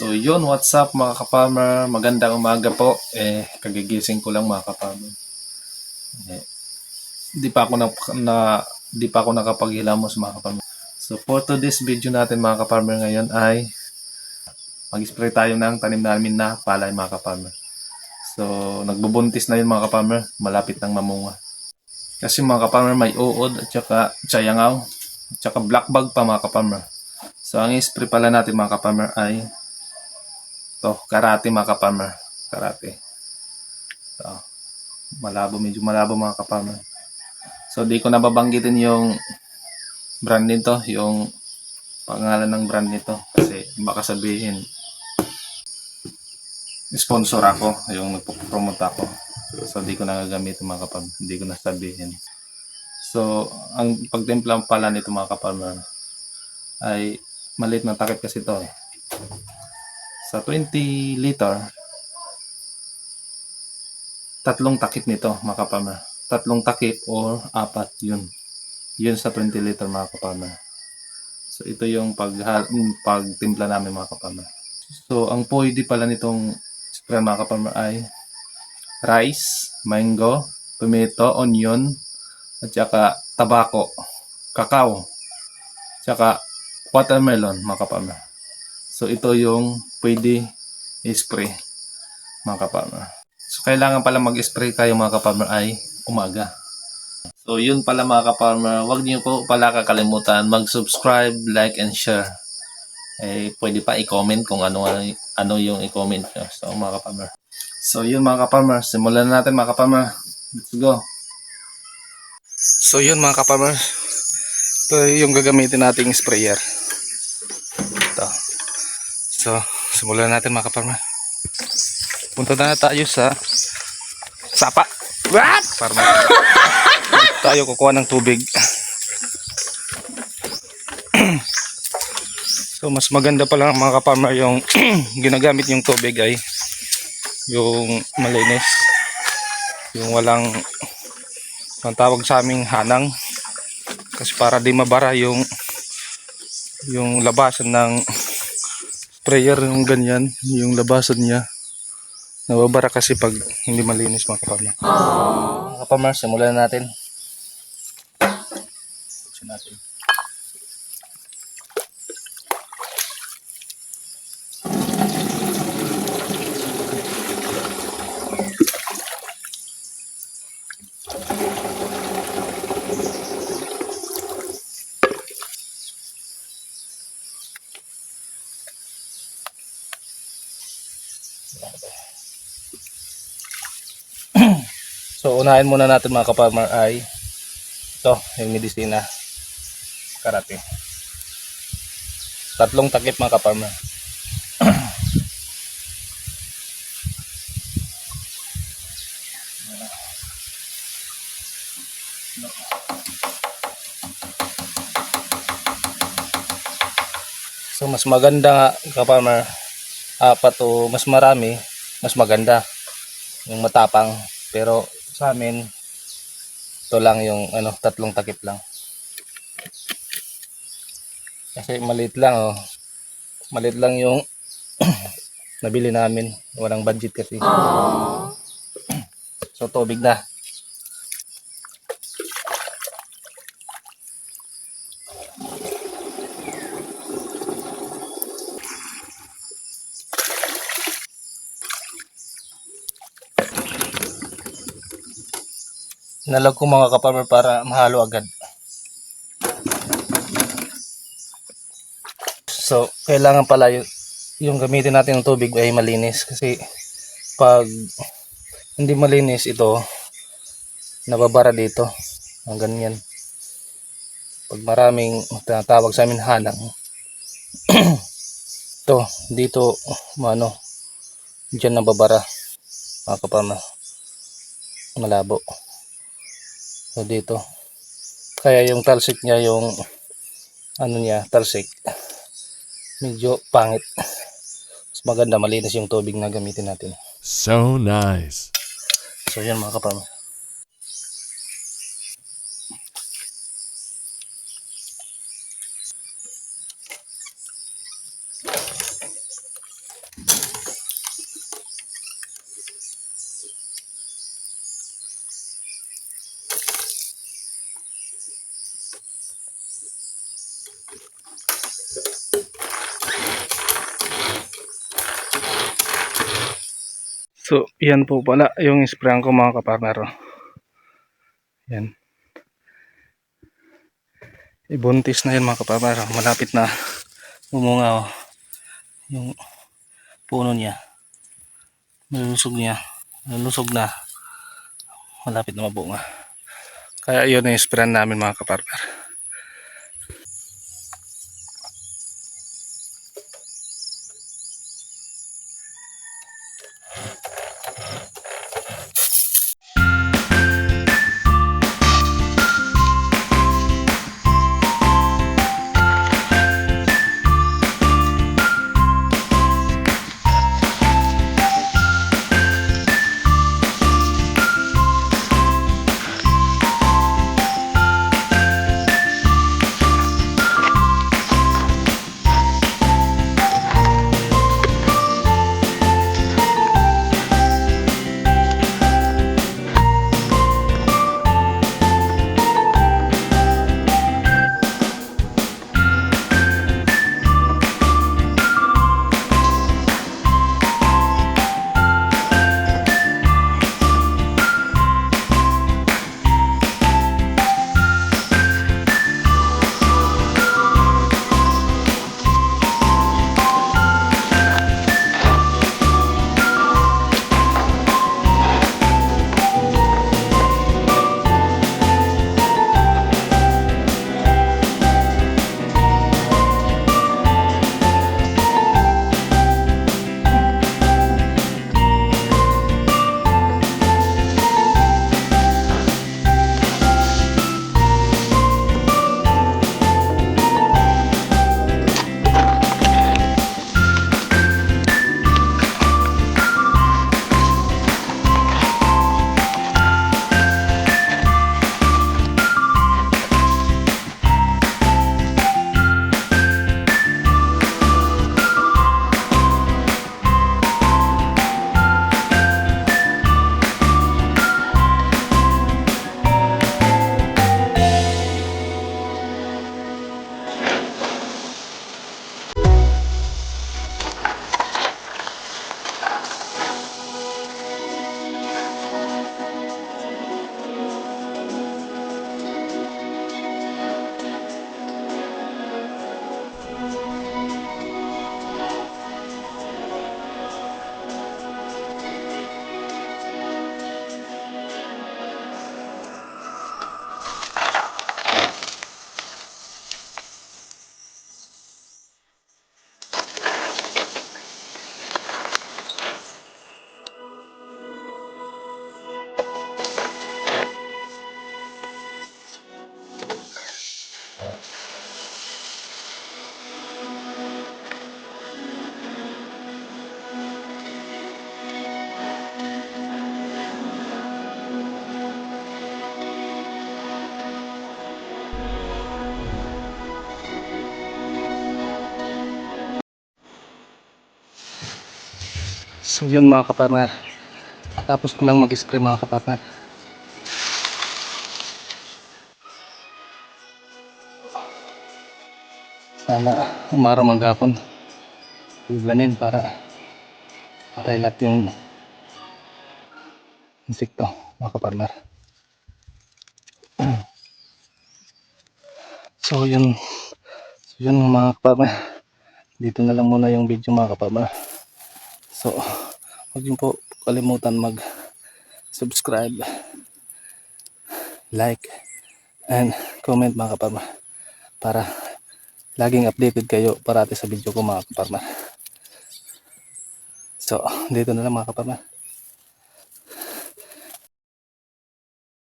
So yun, what's up mga ka-farmer? Magandang umaga po. Kagigising ko lang mga ka-farmer. Di pa ako di pa ako nakapaghilamos mga ka-farmer. So for today's video natin mga ka-farmer ngayon ay mag-spray tayo ng tanim namin na palay mga ka-farmer. So nagbubuntis na yun mga ka-farmer, malapit nang mamunga. Kasi mga ka-farmer may uod at saka tsayangaw at saka black bug pa mga ka-farmer. So ang spray pala natin mga ka-farmer ay karate mga ka-farmer. Karate. So, medyo malabo mga ka-farmer. So di ko nababanggitin yung brand nito, yung pangalan ng brand nito kasi baka sabihin sponsor ako, yung nagpo-promote ako. So di ko nagagamit mga ka-farmer, hindi ko nasabihin. So ang pagtimpla pala nito mga ka-farmer ay maliit na takip kasi ito. Sa 20 liter, tatlong takip nito mga ka-farmer. Tatlong takip or apat yun. Yun sa 20 liter mga ka-farmer. So ito yung pagtimpla namin mga ka-farmer. So ang pwede pala nitong spray mga ka-farmer ay rice, mango, tomato, onion, at saka tabako, kakao, saka watermelon mga ka-farmer. So ito yung pwede i-spray mga ka-farmer. So kailangan pala mag-spray kayo mga ka-farmer ay umaga. So yun pala mga ka-farmer, huwag niyo po pala kakalimutan mag-subscribe, like, and share. Pwede pa i-comment kung ano yung i-comment nyo. So mga ka-farmer. So yun mga ka-farmer, simulan na natin mga ka-farmer. Let's go. So yun mga ka-farmer, ito yung gagamitin nating sprayer. Ito. So simulan natin mga ka-farmer. Punta na tayo sa sapa. What? Para tayo kukuha ng tubig. So mas maganda pala mga ka-farmer yung ginagamit yung tubig ay yung malinis, yung walang ang tawag sa aming hanang, kasi para di mabara yung labasan ng sprayer, yung ganyan, yung labasan niya nababara kasi pag hindi malinis mga ka-farmer. Mga ka-farmer, simulan natin. So unahin muna natin mga ka-farmer ay ito, yung medisina karate. Tatlong takip mga ka-farmer. So mas maganda ka-farmer, apat o mas marami, mas maganda yung matapang. Pero sa amin ito lang yung tatlong takip lang. Kasi maliit lang maliit lang yung nabili namin, walang budget kasi. So tubig na. Nalag ko mga ka-farmer para mahalo agad. So kailangan pala yung gamitin natin ng tubig ay malinis, kasi pag hindi malinis ito nababara dito ang ganyan. Pag maraming tinatawag sa amin hanang ito dito dyan nababara mga ka-farmer, malabo. So dito kaya yung talsik niya, yung talsik medyo pangit. Mas maganda malinis yung tubig na gamitin natin. So nice. So yan mga ka-farmer. So, yan po pala yung sprayan ko mga kapartner. Oh. Yan. Ibuntis na yan mga kapartner. Oh. Malapit na umunga oh. Yung puno niya. Nalusog na. Malapit na mabunga. Kaya yun yung sprayan namin mga kapartner. So yun mga kapartner. Tapos ko lang mag-spray mga kapartner. Sana umaraw maghapon. Ganin para patay lahat yung insekto mga kapartner. So yun mga kapartner. Dito na lang muna yung video mga kapartner. So huwag niyo po kalimutan mag-subscribe, like, and comment mga kapartner para laging updated kayo parati sa video ko mga kapartner. So dito na lang mga kapartner.